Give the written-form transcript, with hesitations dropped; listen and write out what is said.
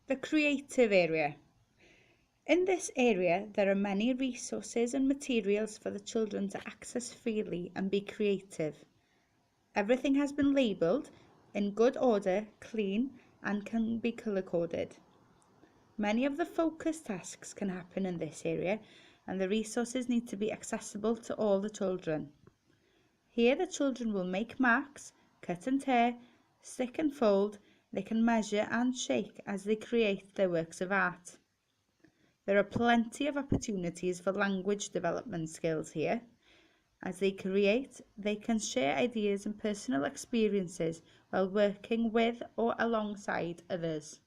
The creative area. In this area, there are many resources and materials for the children to access freely and be creative. Everything has been labelled in good order, clean, and can be colour-coded. Many of the focus tasks can happen in this area, and the resources need to be accessible to all the children. Here the children will make marks, cut and tear, stick and fold. They can measure and shake as they create their works of art. There are plenty of opportunities for language development skills here. As they create, they can share ideas and personal experiences while working with or alongside others.